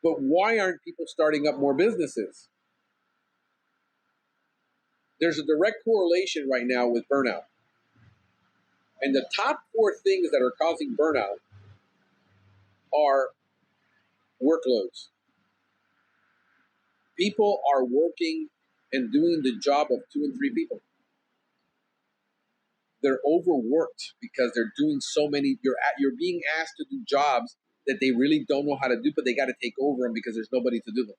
But why aren't people starting up more businesses? There's a direct correlation right now with burnout. And the top four things that are causing burnout are workloads. People are working and doing the job of 2 and 3 people. They're overworked because they're doing so many. You're being asked to do jobs that they really don't know how to do, but they got to take over them because there's nobody to do them.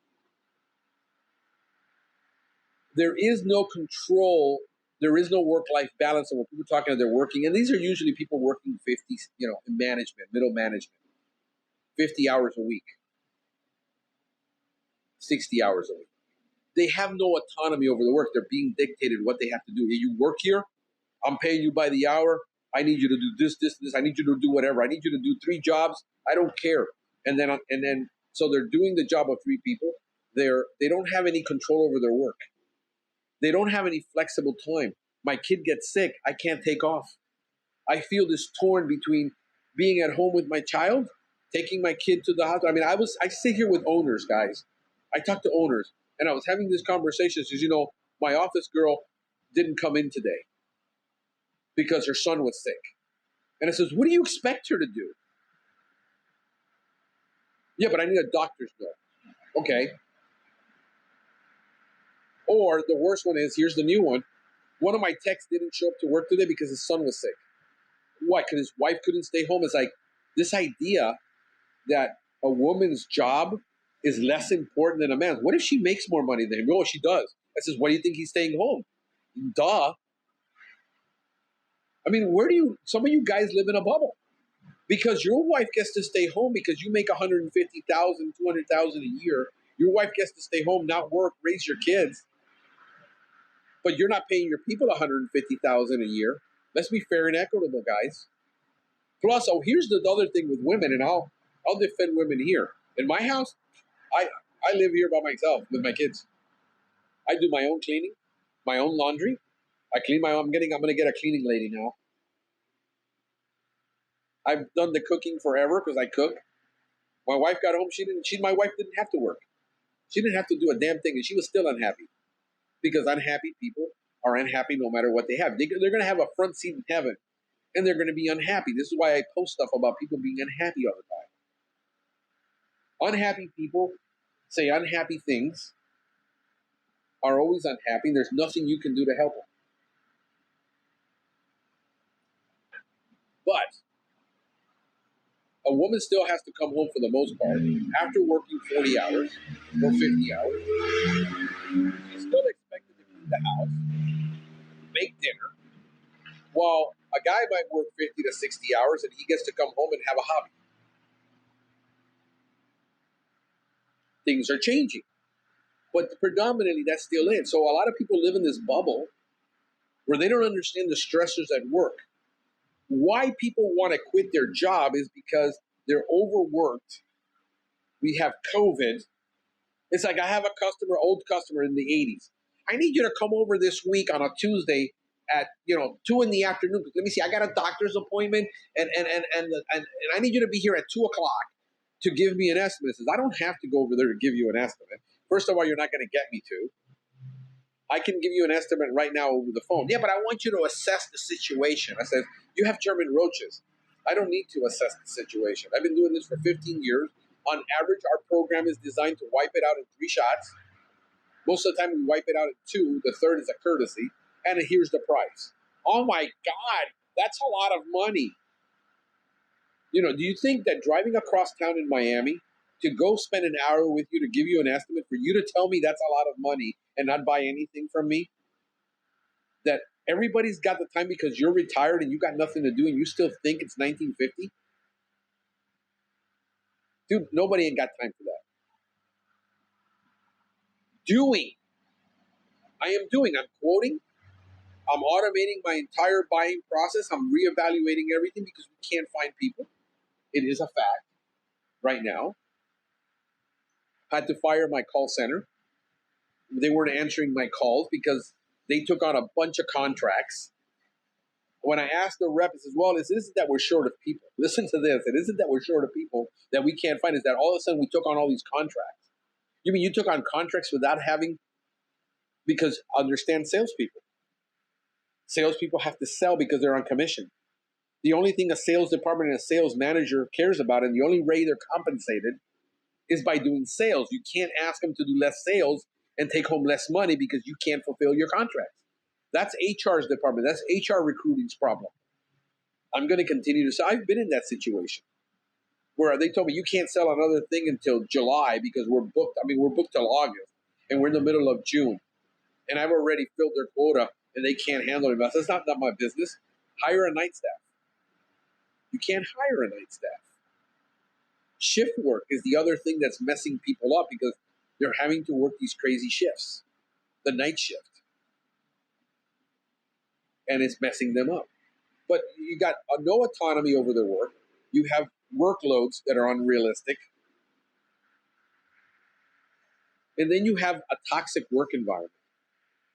There is no control. There is no work-life balance. And when people are talking, they're working, and these are usually people working 50, in management, middle management, 50 hours a week, 60 hours a week. They have no autonomy over the work. They're being dictated what they have to do. You work here, I'm paying you by the hour. I need you to do this, this, this. I need you to do whatever. I need you to do 3 jobs. I don't care. So they're doing the job of 3 people. They don't have any control over their work. They don't have any flexible time. My kid gets sick. I can't take off. I feel this torn between being at home with my child, taking my kid to the hospital. I mean, I sit here with owners, guys. I talk to owners, and I was having this conversation because, my office girl didn't come in today because her son was sick. And I says, what do you expect her to do? Yeah, but I need a doctor's note. Okay. Or the worst one is, here's the new one. One of my techs didn't show up to work today because his son was sick. Why? Because his wife couldn't stay home. It's like this idea that a woman's job is less important than a man's. What if she makes more money than him? Oh, she does. I says, why do you think he's staying home? Duh. I mean, some of you guys live in a bubble because your wife gets to stay home because you make 150,000, 200,000 a year. Your wife gets to stay home, not work, raise your kids, but you're not paying your people 150,000 a year. Let's be fair and equitable, guys. Plus, here's the other thing with women, and I'll defend women here. In my house, I live here by myself with my kids. I do my own cleaning, my own laundry. I clean my own. I'm going to get a cleaning lady now. I've done the cooking forever because I cook. My wife got home. My wife didn't have to work. She didn't have to do a damn thing, and she was still unhappy because unhappy people are unhappy no matter what they have. They're going to have a front seat in heaven, and they're going to be unhappy. This is why I post stuff about people being unhappy all the time. Unhappy people say unhappy things, are always unhappy. There's nothing you can do to help them. But a woman still has to come home for the most part after working 40 hours or 50 hours. She's still expected to clean the house, make dinner, while a guy might work 50 to 60 hours and he gets to come home and have a hobby. Things are changing. But predominantly that's still it. So a lot of people live in this bubble where they don't understand the stressors at work. Why people want to quit their job is because they're overworked. We have COVID. It's like I have a old customer in the 80s. I need you to come over this week on a Tuesday at 2 in the afternoon. Let me see, I got a doctor's appointment and I need you to be here at 2:00 to give me an estimate. It says, I don't have to go over there to give you an estimate. First of all, you're not going to get me to. I can give you an estimate right now over the phone. Yeah, but I want you to assess the situation. I said, you have German roaches. I don't need to assess the situation. I've been doing this for 15 years. On average, our program is designed to wipe it out in 3 shots. Most of the time, we wipe it out in 2. The third is a courtesy. And here's the price. Oh, my God. That's a lot of money. Do you think that driving across town in Miami to go spend an hour with you to give you an estimate for you to tell me that's a lot of money and not buy anything from me, that everybody's got the time because you're retired and you got nothing to do and you still think it's 1950? Dude, nobody ain't got time for that. I'm quoting, I'm automating my entire buying process, I'm reevaluating everything because we can't find people. It is a fact right now. Had to fire my call center. They weren't answering my calls because they took on a bunch of contracts When I asked the rep, it says, well, it isn't that we're short of people. Listen to this. It isn't that we're short of people that we can't find. Is that all of a sudden we took on all these contracts. You mean you took on contracts without having, because understand salespeople. Salespeople have to sell because they're on commission. The only thing a sales department and a sales manager cares about, and the only way they're compensated, is by doing sales. You can't ask them to do less sales and take home less money because you can't fulfill your contracts. That's HR's department. That's HR recruiting's problem. I'm going to continue to say, I've been in that situation where they told me you can't sell another thing until July because we're booked. I mean, we're booked till August and we're in the middle of June. And I've already filled their quota and they can't handle it. That's not my business. Hire a night staff. You can't hire a night staff. Shift work is the other thing that's messing people up because they're having to work these crazy shifts, the night shift. And it's messing them up. But you got no autonomy over their work. You have workloads that are unrealistic. And then you have a toxic work environment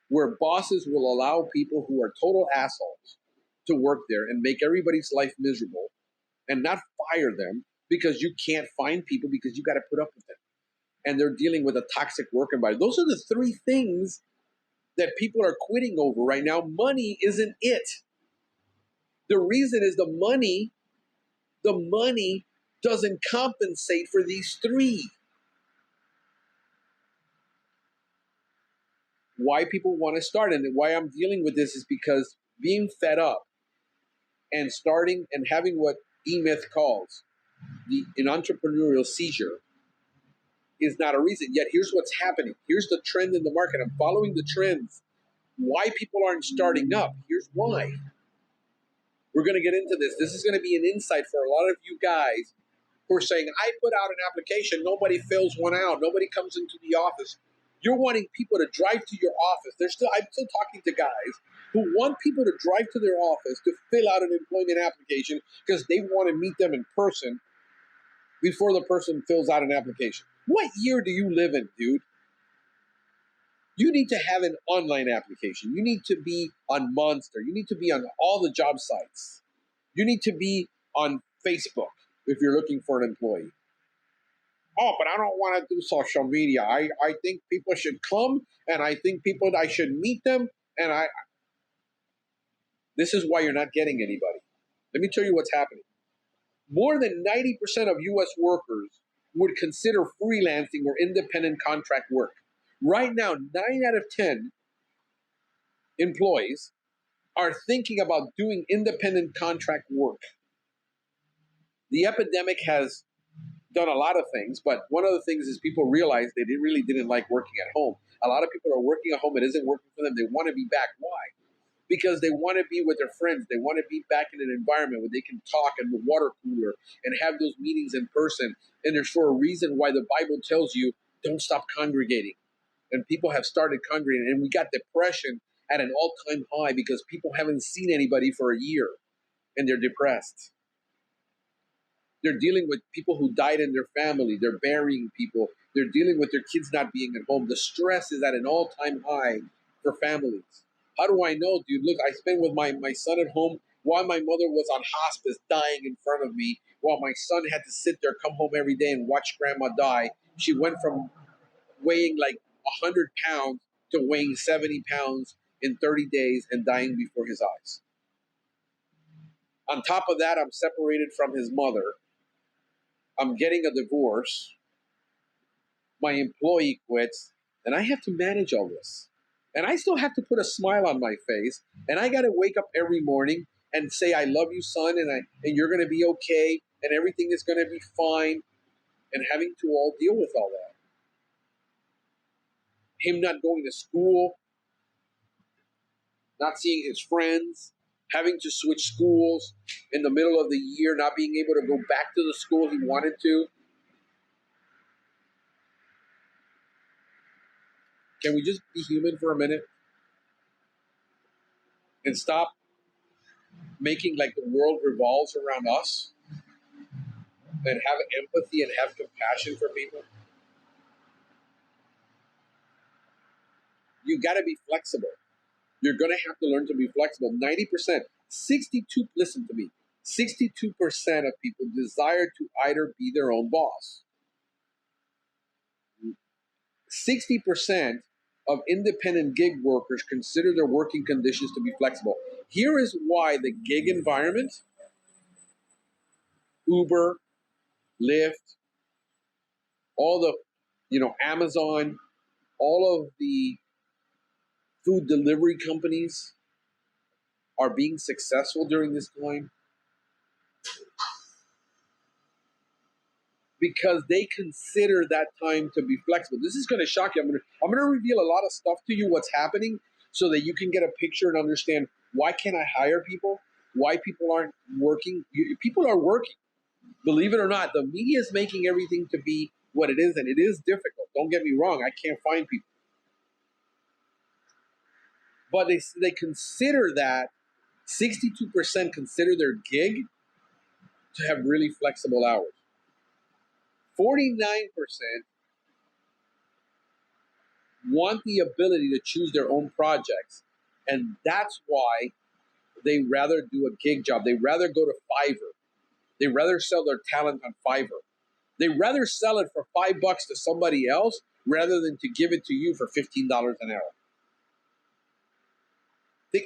where bosses will allow people who are total assholes to work there and make everybody's life miserable and not fire them because you can't find people because you got to put up with them. And they're dealing with a toxic work environment. Those are the three things that people are quitting over right now. Money isn't it. The reason is the money doesn't compensate for these three. Why people want to start and why I'm dealing with this is because being fed up and starting and having what E-Myth calls an entrepreneurial seizure is not a reason. Yet here's what's happening. Here's the trend in the market. I'm following the trends. Why people aren't starting up. Here's why. We're going to get into this. This is going to be an insight for a lot of you guys who are saying, I put out an application, nobody fills one out, nobody comes into the office. You're wanting people to drive to your office. I'm still talking to guys who want people to drive to their office to fill out an employment application because they want to meet them in person before the person fills out an application. What year do you live in, dude? You need to have an online application. You need to be on Monster. You need to be on all the job sites. You need to be on Facebook if you're looking for an employee. Oh, but I don't want to do social media. I think people should come, and I think I should meet them, and this is why you're not getting anybody. Let me tell you what's happening. More than 90% of U.S. workers would consider freelancing or independent contract work. Right now, 9 out of 10 employees are thinking about doing independent contract work. The epidemic has done a lot of things, but one of the things is people realize they really didn't like working at home. A lot of people are working at home. It isn't working for them. They want to be back. Why? Because they want to be with their friends. They want to be back in an environment where they can talk in the water cooler and have those meetings in person. And there's for a reason why the Bible tells you don't stop congregating. And people have started congregating. And we got depression at an all-time high because people haven't seen anybody for a year and they're depressed. They're dealing with people who died in their family. They're burying people. They're dealing with their kids not being at home. The stress is at an all-time high for families. How do I know, dude? Look, I spent with my son at home while my mother was on hospice dying in front of me, while my son had to sit there, come home every day and watch grandma die. She went from weighing like 100 pounds to weighing 70 pounds in 30 days and dying before his eyes. On top of that, I'm separated from his mother. I'm getting a divorce. My employee quits, and I have to manage all this. And I still have to put a smile on my face, and I got to wake up every morning and say, I love you, son, and you're going to be okay, and everything is going to be fine, and having to all deal with all that. Him not going to school, not seeing his friends, having to switch schools in the middle of the year, not being able to go back to the school he wanted to. Can we just be human for a minute and stop making like the world revolves around us and have empathy and have compassion for people? You got to be flexible. You're going to have to learn to be flexible. 90%, 62, listen to me, 62% of people desire to either be their own boss. 60% of independent gig workers consider their working conditions to be flexible. Here is why the gig environment, Uber, Lyft, all the, Amazon, all of the food delivery companies are being successful during this time because they consider that time to be flexible. This is going to shock you. I'm going to reveal a lot of stuff to you, what's happening, so that you can get a picture and understand why can't I hire people, why people aren't working. People are working. Believe it or not, the media is making everything to be what it is, and it is difficult. Don't get me wrong. I can't find people. But they consider that 62% consider their gig to have really flexible hours. 49% want the ability to choose their own projects. And that's why they rather do a gig job. They rather go to Fiverr. They rather sell their talent on Fiverr. They rather sell it for $5 to somebody else rather than to give it to you for $15 an hour.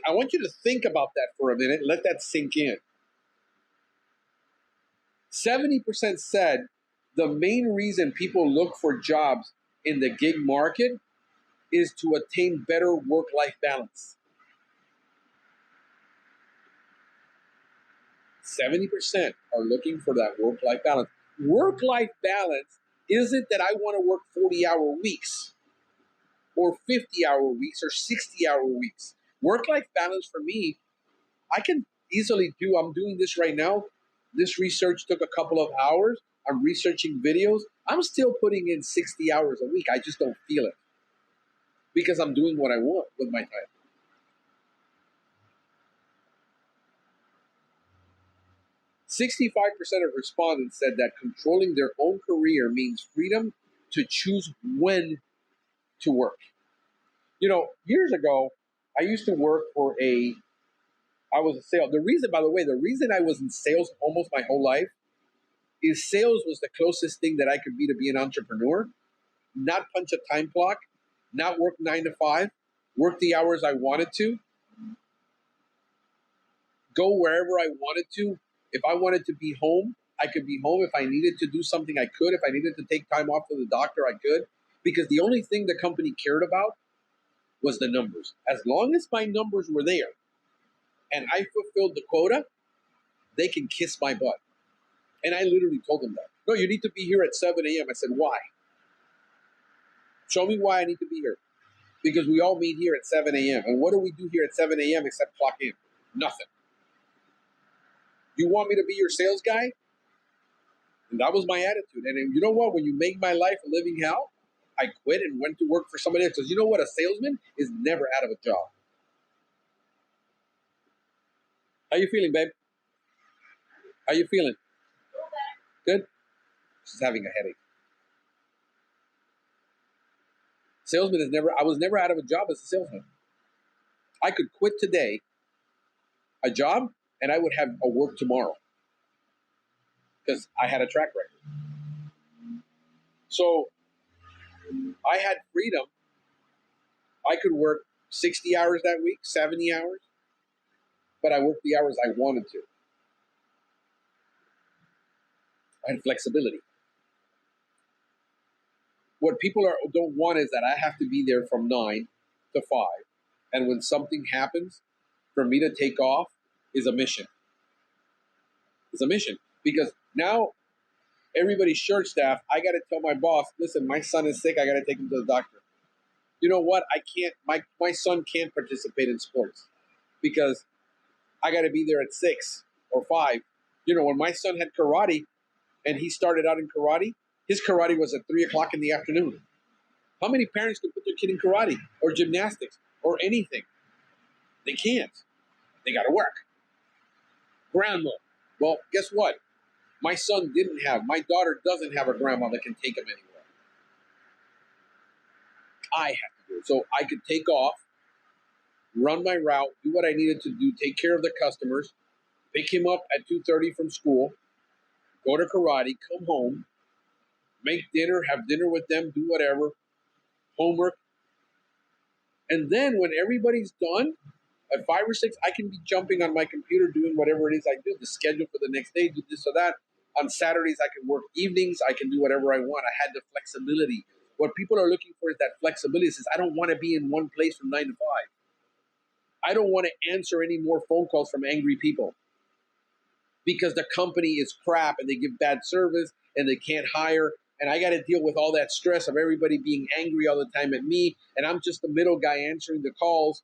I want you to think about that for a minute. Let that sink in. 70% said the main reason people look for jobs in the gig market is to attain better work-life balance. 70% are looking for that work-life balance. Work-life balance isn't that I want to work 40-hour weeks or 50-hour weeks or 60-hour weeks. Work-life balance for me, I can easily do. I'm doing this right now. This research took a couple of hours. I'm researching videos. I'm still putting in 60 hours a week. I just don't feel it because I'm doing what I want with my time. 65% of respondents said that controlling their own career means freedom to choose when to work. Years ago, I used to work I was a sales. The reason I was in sales almost my whole life is sales was the closest thing that I could be an entrepreneur, not punch a time clock, not work 9 to 5, work the hours I wanted to, go wherever I wanted to. If I wanted to be home, I could be home. If I needed to do something, I could. If I needed to take time off to the doctor, I could. Because the only thing the company cared about was the numbers. As long as my numbers were there and I fulfilled the quota, they can kiss my butt. And I literally told them that. No, you need to be here at 7 a.m. I said, why? Show me why I need to be here. Because we all meet here at 7 a.m. And what do we do here at 7 a.m. except clock in? Nothing. You want me to be your sales guy? And that was my attitude. And you know what? When you make my life a living hell, I quit and went to work for somebody else. Because you know what? A salesman is never out of a job. How you feeling, babe? How you feeling? Good? She's having a headache. I was never out of a job as a salesman. I could quit today, a job, and I would have a work tomorrow. Because I had a track record. So I had freedom. I could work 60 hours that week, 70 hours, but I worked the hours I wanted to. I had flexibility. What people don't want is that I have to be there from 9 to 5. And when something happens, for me to take off is a mission. It's a mission. Because now everybody's short staffed. I got to tell my boss, listen, my son is sick. I got to take him to the doctor. You know what? I can't, my son can't participate in sports because I got to be there at 6 or 5. When my son had karate and he started out in karate, his karate was at 3 o'clock in the afternoon. How many parents could put their kid in karate or gymnastics or anything? They can't. They got to work. Grandma. Well, guess what? My daughter doesn't have a grandma that can take him anywhere. I have to do it. So I could take off run my route, do what I needed to do, take care of the customers, pick him up at 2:30 from school, go to karate, come home, make dinner, have dinner with them, do whatever, homework. And then when everybody's done, at 5 or 6, I can be jumping on my computer doing whatever it is I do, the schedule for the next day, do this or that. On Saturdays, I can work evenings, I can do whatever I want. I had the flexibility. What people are looking for is that flexibility. It says, I don't want to be in one place from 9 to 5. I don't want to answer any more phone calls from angry people because the company is crap and they give bad service and they can't hire. And I got to deal with all that stress of everybody being angry all the time at me. And I'm just the middle guy answering the calls.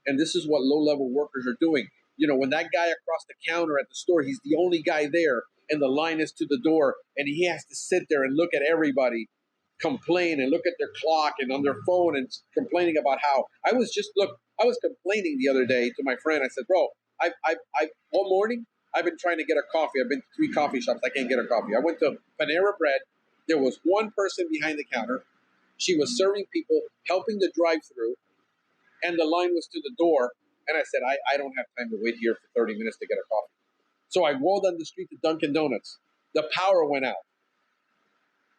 And this is what low-level workers are doing. You know, when that guy across the counter at the store, he's the only guy there, and the line is to the door, and he has to sit there and look at everybody complain and look at their clock and on their phone and complaining about how I was complaining the other day to my friend. I said, bro, I all morning I've been trying to get a coffee. I've been to 3 coffee shops. I can't get a coffee. I went to Panera Bread. There was one person behind the counter. She was serving people, helping the drive-through, and the line was to the door. And I said, I don't have time to wait here for 30 minutes to get a coffee. So I rolled down the street to Dunkin' Donuts. The power went out.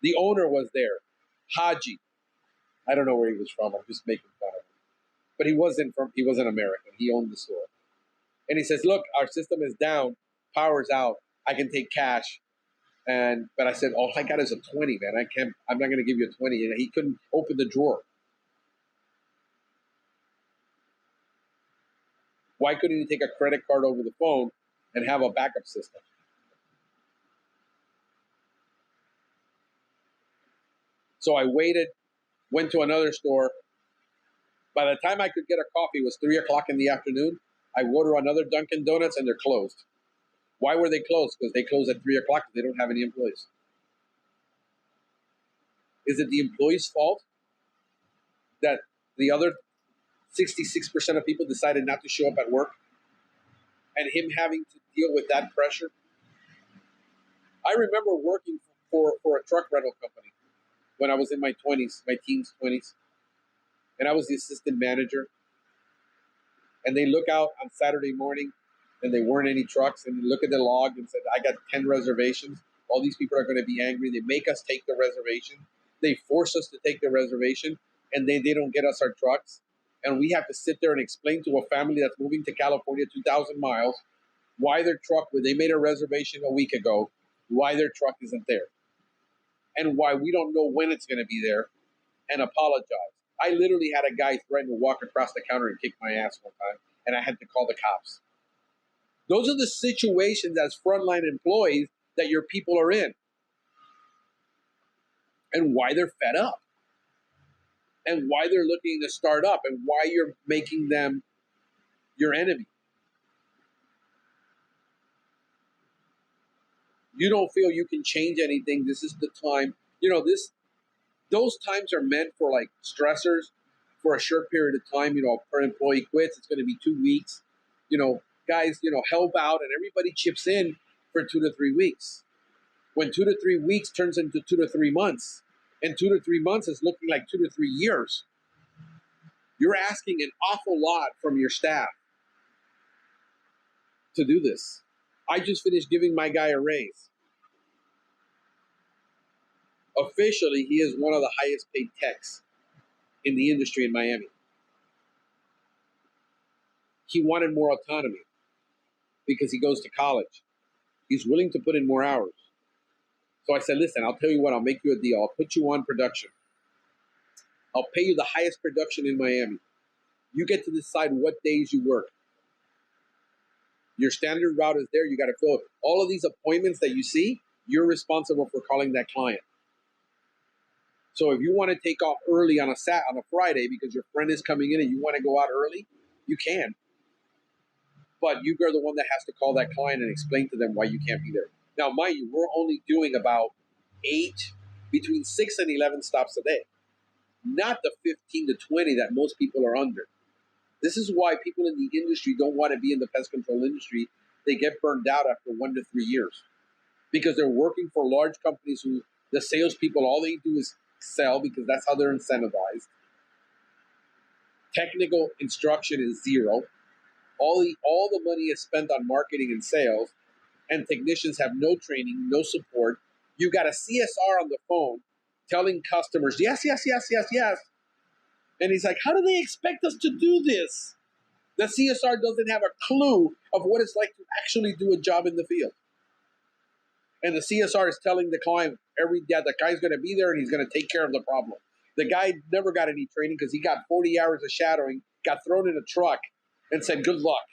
The owner was there, Haji. I don't know where he was from. I'm just making fun of him. But he wasn't American. He owned the store. And he says, look, our system is down. Power's out. I can take cash. But I said, all I got is a 20, man. I'm not going to give you a 20. And he couldn't open the drawer. Why couldn't he take a credit card over the phone and have a backup system? So I waited, went to another store. By the time I could get a coffee, it was 3 o'clock in the afternoon. I order another Dunkin' Donuts, and they're closed. Why were they closed? Because they close at 3 o'clock. They don't have any employees. Is it the employee's fault that the other 66% of people decided not to show up at work and him having to deal with that pressure? I remember working for a truck rental company when I was in my 20s, my teens, 20s, and I was the assistant manager. And they look out on Saturday morning and there weren't any trucks, and they look at the log and said, I got 10 reservations. All these people are going to be angry. They make us take the reservation. They force us to take the reservation, and they don't get us our trucks. And we have to sit there and explain to a family that's moving to California 2,000 miles why their truck, where they made a reservation a week ago, why their truck isn't there. And why we don't know when it's going to be there, and apologize. I literally had a guy threaten to walk across the counter and kick my ass one time, and I had to call the cops. Those are the situations as frontline employees that your people are in, and why they're fed up, and why they're looking to start up, and why you're making them your enemy. You don't feel you can change anything. This is the time. Those times are meant for like stressors for a short period of time. Per employee quits, it's going to be 2 weeks. Guys, help out, and everybody chips in for 2 to 3 weeks. When 2 to 3 weeks turns into 2 to 3 months, and 2 to 3 months is looking like 2 to 3 years, you're asking an awful lot from your staff to do this. I just finished giving my guy a raise. Officially, he is one of the highest paid techs in the industry in Miami. He wanted more autonomy because he goes to college. He's willing to put in more hours. So I said, listen, I'll tell you what, I'll make you a deal. I'll put you on production. I'll pay you the highest production in Miami. You get to decide what days you work. Your standard route is there. You got to fill it. All of these appointments that you see, you're responsible for calling that client. So if you want to take off early on a Friday because your friend is coming in and you want to go out early, you can. But you are the one that has to call that client and explain to them why you can't be there. Now, mind you, we're only doing about between 6 and 11 stops a day, not the 15 to 20 that most people are under. This is why people in the industry don't want to be in the pest control industry. They get burned out after 1 to 3 years because they're working for large companies who the salespeople, all they do is sell because that's how they're incentivized. Technical instruction is zero. All the money is spent on marketing and sales, and technicians have no training, no support. You got a CSR on the phone telling customers, yes, yes, yes, yes, yes. And he's like, how do they expect us to do this? The CSR doesn't have a clue of what it's like to actually do a job in the field. And the CSR is telling the client every day the guy's going to be there and he's going to take care of the problem. The guy never got any training because he got 40 hours of shadowing, got thrown in a truck, and said, good luck.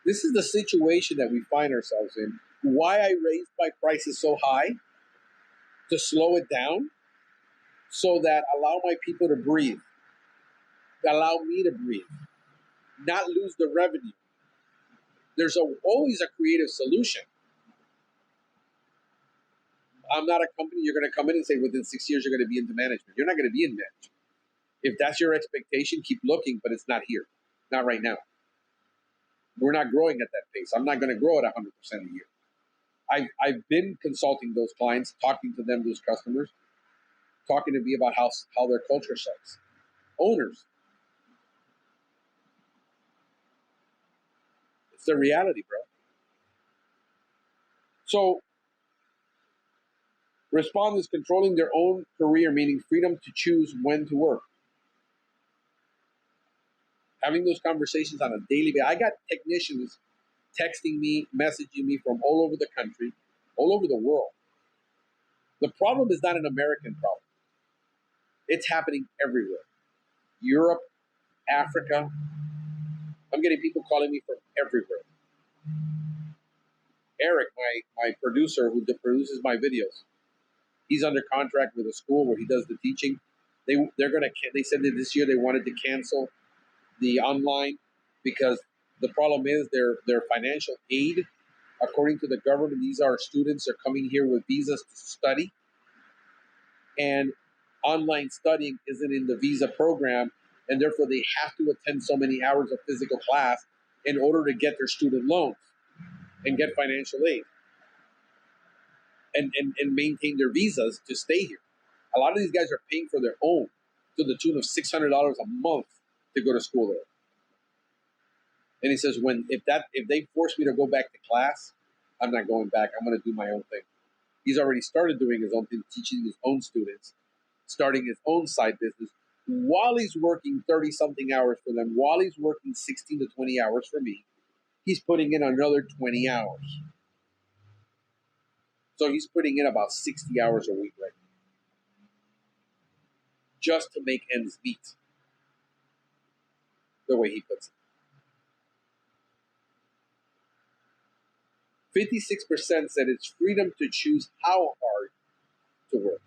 This is the situation that we find ourselves in. Why I raised my prices so high, to slow it down, so that allow my people to breathe, allow me to breathe, not lose the revenue. There's always a creative solution. I'm not a company you're going to come in and say within 6 years you're going to be into management. You're not going to be in management. If that's your expectation, keep looking, but it's not here, not right now. We're not growing at that pace. I'm not going to grow at 100% a year. I've been consulting those clients, talking to them, those customers, talking to me about how their culture sucks. Owners. It's the reality, bro. So respondents controlling their own career, meaning freedom to choose when to work. Having those conversations on a daily basis. I got technicians texting me, messaging me from all over the country, all over the world. The problem is not an American problem. It's happening everywhere. Europe, Africa. I'm getting people calling me from everywhere. Eric, my producer who produces my videos, he's under contract with a school where he does the teaching. They said that this year they wanted to cancel the online because the problem is their financial aid, according to the government, these are students are coming here with visas to study, and online studying isn't in the visa program, and therefore they have to attend so many hours of physical class in order to get their student loans and get financial aid and maintain their visas to stay here. A lot of these guys are paying for their own to the tune of $600 a month to go to school there. And he says, if they force me to go back to class, I'm not going back. I'm going to do my own thing. He's already started doing his own thing, teaching his own students, starting his own side business while he's working 30-something hours for them, while he's working 16 to 20 hours for me. He's putting in another 20 hours. So he's putting in about 60 hours a week right now, just to make ends meet, the way he puts it. 56% said it's freedom to choose how hard to work.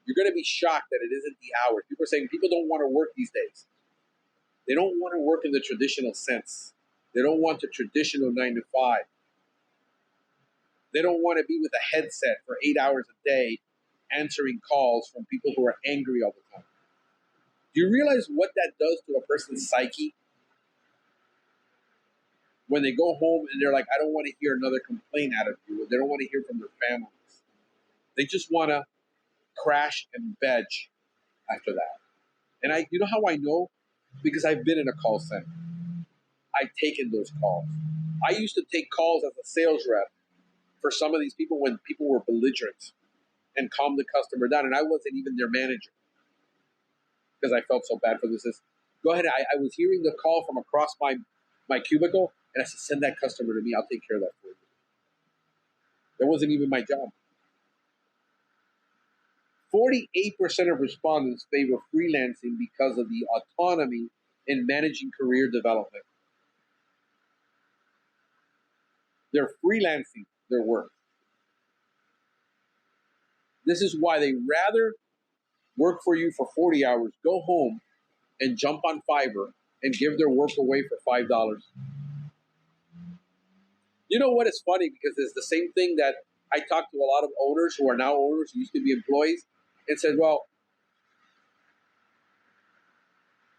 You're going to be shocked that it isn't the hours. People are saying people don't want to work these days. They don't want to work in the traditional sense. They don't want the traditional 9 to 5. They don't want to be with a headset for 8 hours a day answering calls from people who are angry all the time. Do you realize what that does to a person's psyche? When they go home and they're like, I don't want to hear another complaint out of you. They don't want to hear from their families. They just want to crash and veg after that. And you know how I know? Because I've been in a call center. I've taken those calls. I used to take calls as a sales rep for some of these people when people were belligerent and calm the customer down. And I wasn't even their manager because I felt so bad for this. Go ahead. I was hearing the call from across my cubicle, and I said, send that customer to me. I'll take care of that for you. That wasn't even my job. 48% of respondents favor freelancing because of the autonomy in managing career development. They're freelancing their work. This is why they rather work for you for 40 hours, go home and jump on Fiverr and give their work away for $5. You know what is funny? Because it's the same thing that I talked to a lot of owners who are now owners, who used to be employees, and said, well,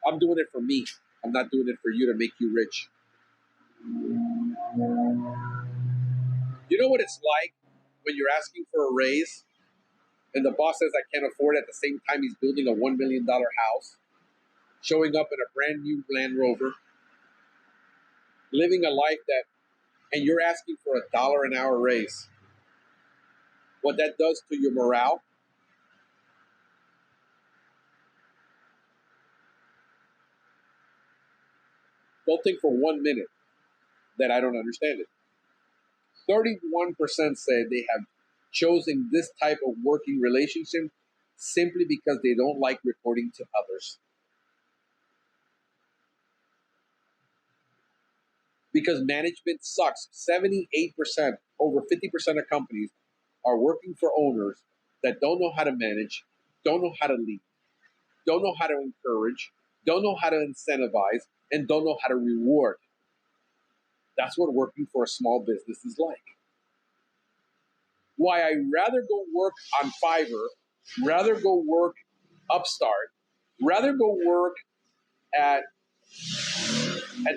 I'm doing it for me. I'm not doing it for you to make you rich. You know what it's like when you're asking for a raise And the boss says I can't afford it. At the same time, he's building a $1 million house, showing up in a brand new Land Rover, living a life that, and you're asking for $1 an hour raise. What that does to your morale. Don't think for 1 minute that I don't understand it. 31% said they have chosen this type of working relationship simply because they don't like reporting to others. Because management sucks. 78%, over 50% of companies are working for owners that don't know how to manage, don't know how to lead, don't know how to encourage, don't know how to incentivize, and don't know how to reward. That's what working for a small business is like. Why I'd rather go work on Fiverr, rather go work Upstart, rather go work at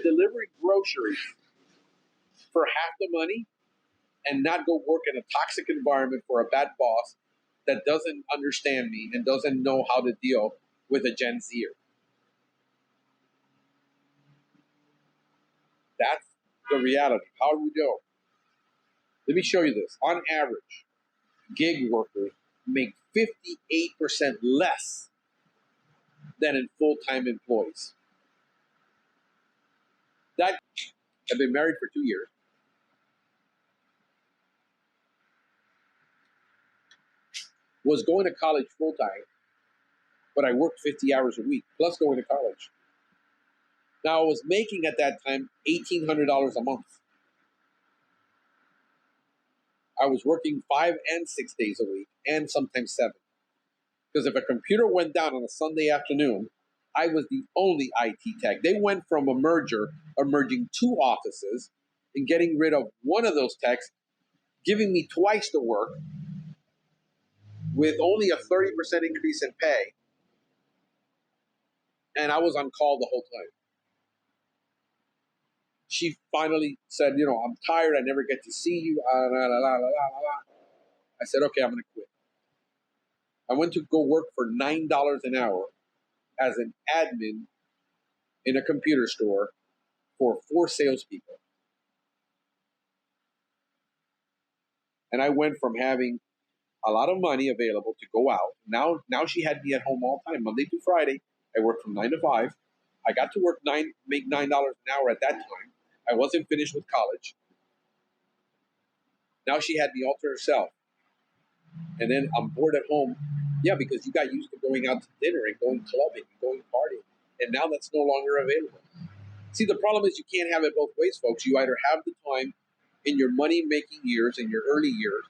delivering groceries for half the money and not go work in a toxic environment for a bad boss that doesn't understand me and doesn't know how to deal with a Gen Zer. That's the reality. How do we do? Let me show you this. On average, gig workers make 58% less than in full-time employees. That I've been married for 2 years. Was going to college full-time, but I worked 50 hours a week, plus going to college. Now, I was making at that time $1,800 a month. I was working 5 and 6 days a week, and sometimes 7. Because if a computer went down on a Sunday afternoon, I was the only IT tech. They went from a merger, merging 2 offices, and getting rid of one of those techs, giving me twice the work, with only a 30% increase in pay, and I was on call the whole time. She finally said, I'm tired. I never get to see you. I said, okay, I'm going to quit. I went to go work for $9 an hour as an admin in a computer store for 4 salespeople. And I went from having a lot of money available to go out. Now she had me at home all the time, Monday through Friday. I worked from 9 to 5. I got to work make $9 an hour at that time. I wasn't finished with college. Now she had me all to herself. And then I'm bored at home. Yeah, because you got used to going out to dinner and going clubbing and going partying. And now that's no longer available. See, the problem is you can't have it both ways, folks. You either have the time in your money-making years, in your early years,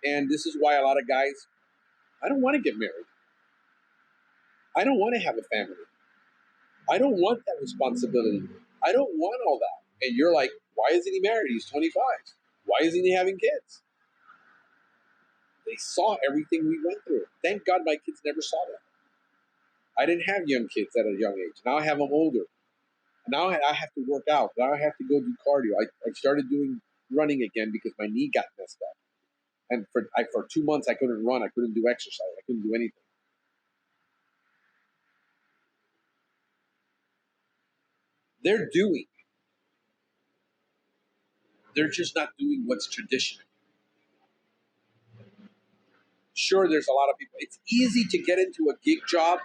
and this is why a lot of guys, I don't want to get married. I don't want to have a family. I don't want that responsibility. I don't want all that. And you're like, why isn't he married? He's 25. Why isn't he having kids? They saw everything we went through. Thank God my kids never saw that. I didn't have young kids at a young age. Now I have them older. Now I have to work out. Now I have to go do cardio. I started doing running again because my knee got messed up. And for 2 months, I couldn't run. I couldn't do exercise. I couldn't do anything. They're doing. They're just not doing what's traditional. Sure, there's a lot of people. It's easy to get into a gig job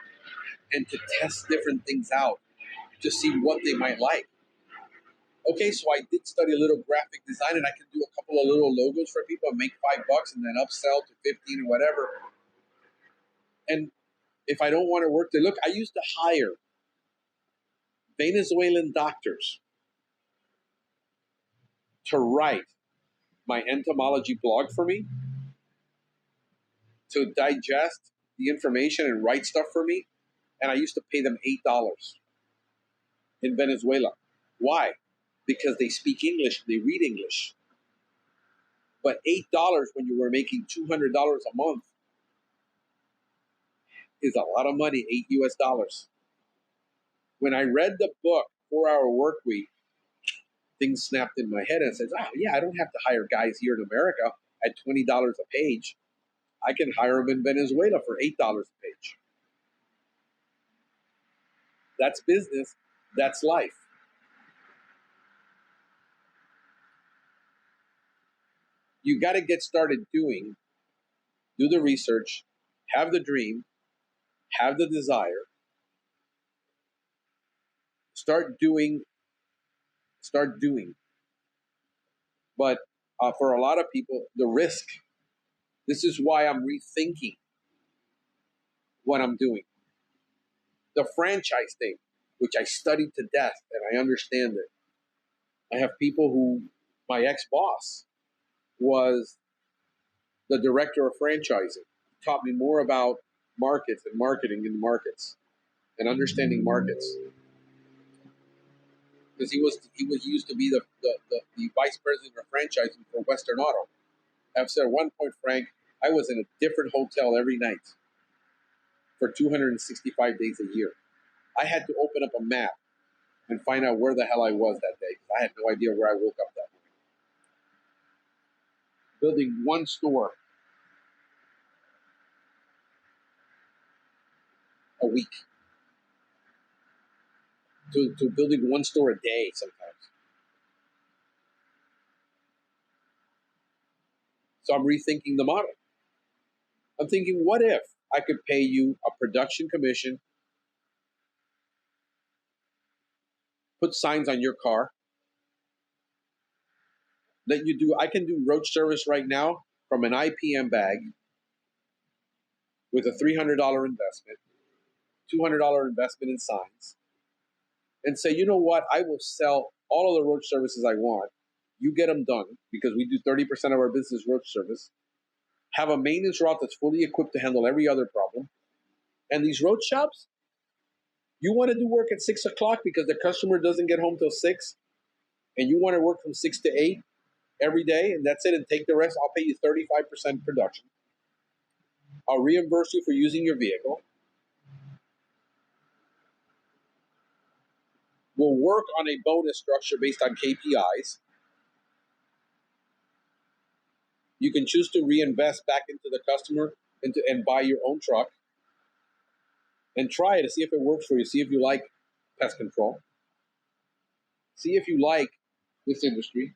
and to test different things out to see what they might like. Okay, so I did study a little graphic design, and I can do a couple of little logos for people and make $5 and then upsell to 15 or whatever. And if I don't want to work there, look, I used to hire Venezuelan doctors to write my entomology blog for me, to digest the information and write stuff for me, and I used to pay them $8 in Venezuela. Why? Because they speak English, they read English. But $8 when you were making $200 a month is a lot of money, $8 US. When I read the book, 4-Hour Work Week, things snapped in my head and I said, oh yeah, I don't have to hire guys here in America at $20 a page. I can hire them in Venezuela for $8 a page. That's business. That's life. You got to get started doing, do the research, have the dream, have the desire, start doing, start doing. But for a lot of people, the risk, this is why I'm rethinking what I'm doing. The franchise thing, which I studied to death and I understand it. I have people who, my ex boss was the director of franchising, taught me more about markets and marketing in markets and understanding markets. Because he used to be the vice president of franchising for Western Auto. I've said at one point, Frank, I was in a different hotel every night for 265 days a year. I had to open up a map and find out where the hell I was that day because I had no idea where I woke up that morning. Building one store a week to building one store a day sometimes. So I'm rethinking the model. I'm thinking, what if I could pay you a production commission, put signs on your car, let you do, I can do roach service right now from an IPM bag with a $300 investment, $200 investment in signs, and say, you know what, I will sell all of the roach services I want. You get them done because we do 30% of our business roach service. Have a maintenance route that's fully equipped to handle every other problem. And these roach shops, you want to do work at 6 o'clock because the customer doesn't get home till 6, and you want to work from 6 to 8 every day, and that's it, and take the rest. I'll pay you 35% production. I'll reimburse you for using your vehicle. We'll work on a bonus structure based on KPIs. You can choose to reinvest back into the customer and buy your own truck and try it to see if it works for you. See if you like pest control. See if you like this industry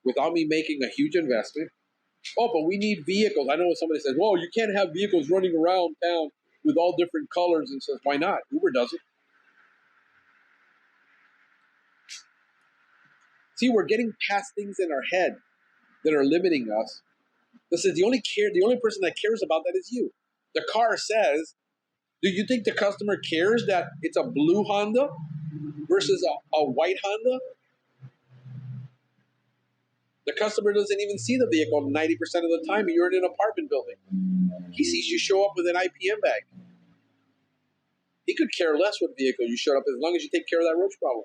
without me making a huge investment. Oh, but we need vehicles. I know somebody says, well, you can't have vehicles running around town with all different colors, and says, why not? Uber does it. See, we're getting past things in our head that are limiting us. This is the only person that cares about that is you. The car says, do you think the customer cares that it's a blue Honda versus a white Honda? The customer doesn't even see the vehicle 90% of the time. You're in an apartment building. He sees you show up with an IPM bag. He could care less what vehicle you showed up as long as you take care of that roach problem.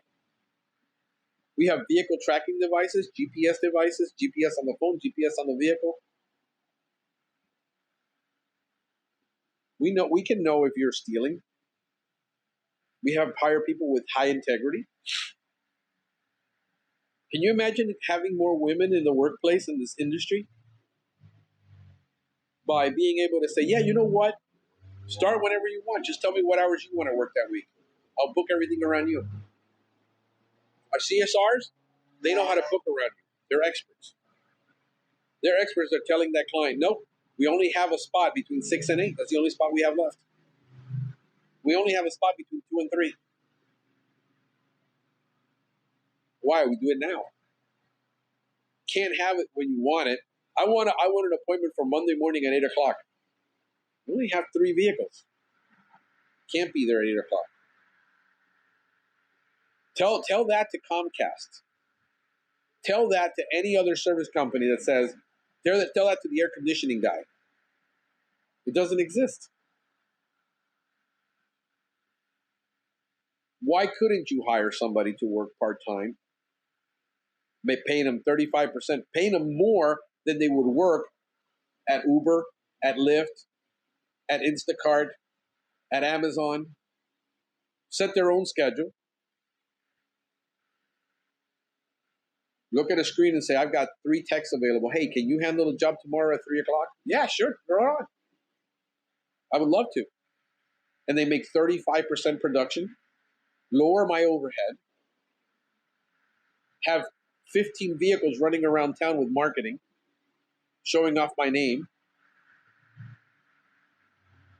We have vehicle tracking devices, GPS on the phone, GPS on the vehicle. We can know if you're stealing. We have hire people with high integrity. Can you imagine having more women in the workplace in this industry? By being able to say, yeah, you know what? Start whenever you want. Just tell me what hours you want to work that week. I'll book everything around you. Our CSRs, they know how to book around you. They're experts. They're experts at telling that client, nope, we only have a spot between 6 and 8. That's the only spot we have left. We only have a spot between 2 and 3. Why? We do it now. Can't have it when you want it. I want an appointment for Monday morning at 8 o'clock. We only have 3 vehicles. Can't be there at 8 o'clock. Tell that to Comcast. Tell that to any other service company that says, tell that to the air conditioning guy. It doesn't exist. Why couldn't you hire somebody to work part-time, paying them 35%, paying them more than they would work at Uber, at Lyft, at Instacart, at Amazon? Set their own schedule. Look at a screen and say, I've got 3 techs available. Hey, can you handle the job tomorrow at 3 o'clock? Yeah, sure. They're on. I would love to. And they make 35% production, lower my overhead, have 15 vehicles running around town with marketing, showing off my name.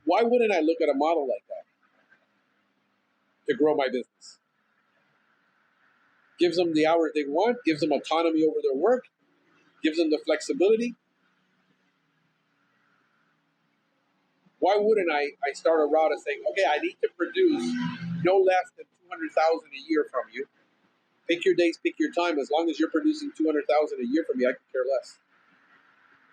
Why wouldn't I look at a model like that to grow my business? Gives them the hours they want, gives them autonomy over their work, gives them the flexibility. Why wouldn't I start a route of saying, okay, I need to produce no less than 200,000 a year from you. Pick your days, pick your time. As long as you're producing 200,000 a year from me, I could care less.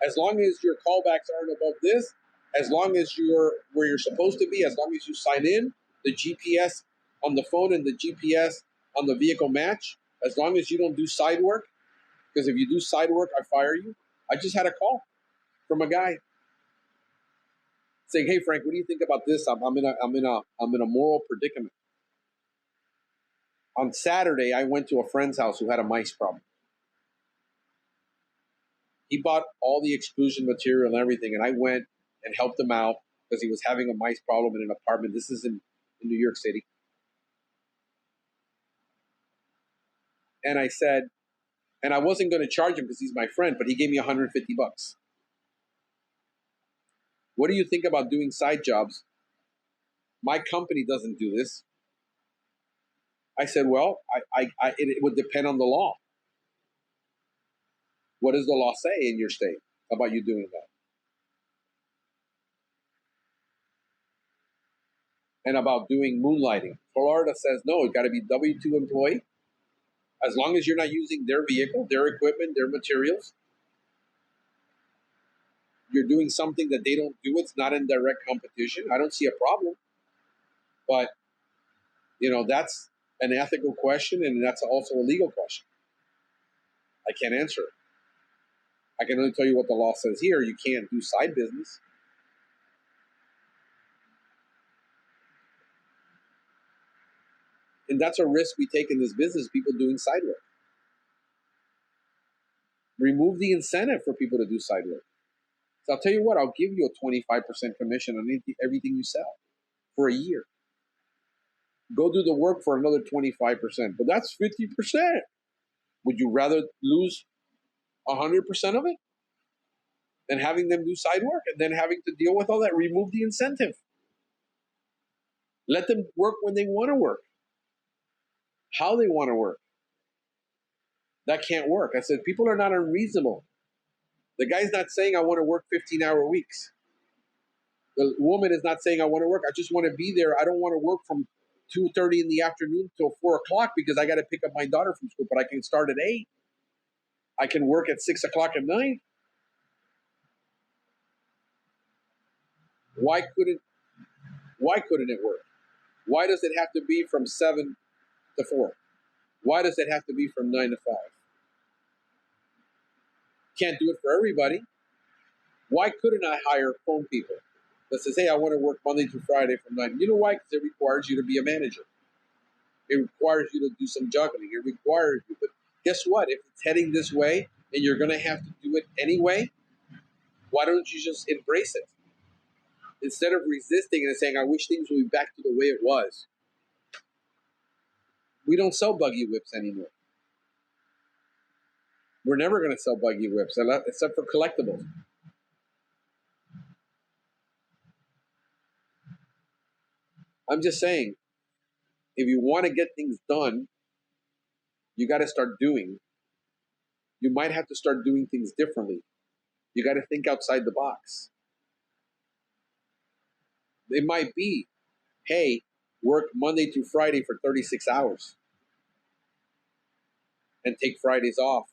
As long as your callbacks aren't above this, as long as you're where you're supposed to be, as long as you sign in, the GPS on the phone and the GPS on the vehicle match, as long as you don't do side work, because if you do side work, I fire you. I just had a call from a guy saying, "Hey Frank, what do you think about this? I'm in a moral predicament." On Saturday, I went to a friend's house who had a mice problem. He bought all the exclusion material and everything, and I went and helped him out because he was having a mice problem in an apartment. This is in New York City. And I said, and I wasn't going to charge him because he's my friend, but he gave me $150. What do you think about doing side jobs? My company doesn't do this. I said, well, it would depend on the law. What does the law say in your state about you doing that? And about doing moonlighting. Florida says, no, it's got to be W-2 employee. As long as you're not using their vehicle, their equipment, their materials, you're doing something that they don't do. It's not in direct competition. I don't see a problem. But, that's an ethical question, and that's also a legal question. I can't answer it. I can only tell you what the law says here. You can't do side business. And that's a risk we take in this business, people doing side work. Remove the incentive for people to do side work. So I'll tell you what, I'll give you a 25% commission on everything you sell for a year. Go do the work for another 25%, but that's 50%. Would you rather lose 100% of it than having them do side work and then having to deal with all that? Remove the incentive. Let them work when they want to work, how they want to work. That can't work. I said, people are not unreasonable. The guy's not saying I want to work 15-hour weeks. The woman is not saying I want to work. I just want to be there. I don't want to work from 2:30 in the afternoon till 4 o'clock because I got to pick up my daughter from school, but I can start at 8. I can work at 6 o'clock at night. Why couldn't it work? Why does it have to be from 7 to 4? Why does it have to be from 9 to 5? Can't do it for everybody. Why couldn't I hire phone people that says, hey, I want to work Monday through Friday from 9? You know why? Because it requires you to be a manager. It requires you to do some juggling. It requires you. But guess what? If it's heading this way and you're going to have to do it anyway, why don't you just embrace it? Instead of resisting and saying, I wish things would be back to the way it was. We don't sell buggy whips anymore. We're never going to sell buggy whips except for collectibles. I'm just saying, if you want to get things done, you got to start doing. You might have to start doing things differently. You got to think outside the box. It might be, hey, work Monday through Friday for 36 hours and take Fridays off.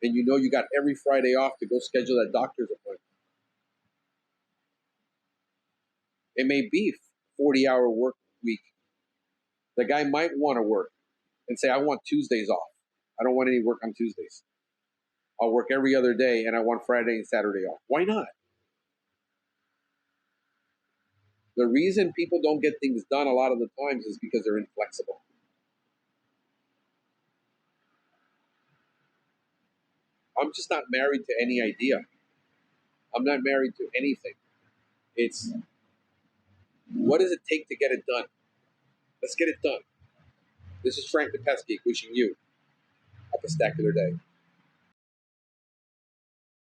And you got every Friday off to go schedule that doctor's appointment. It may be 40-hour work week. The guy might want to work and say, I want Tuesdays off. I don't want any work on Tuesdays. I'll work every other day and I want Friday and Saturday off. Why not? The reason people don't get things done a lot of the times is because they're inflexible. I'm just not married to any idea. I'm not married to anything. It's what does it take to get it done? Let's get it done. This is Frank the Pesky wishing you a spectacular day.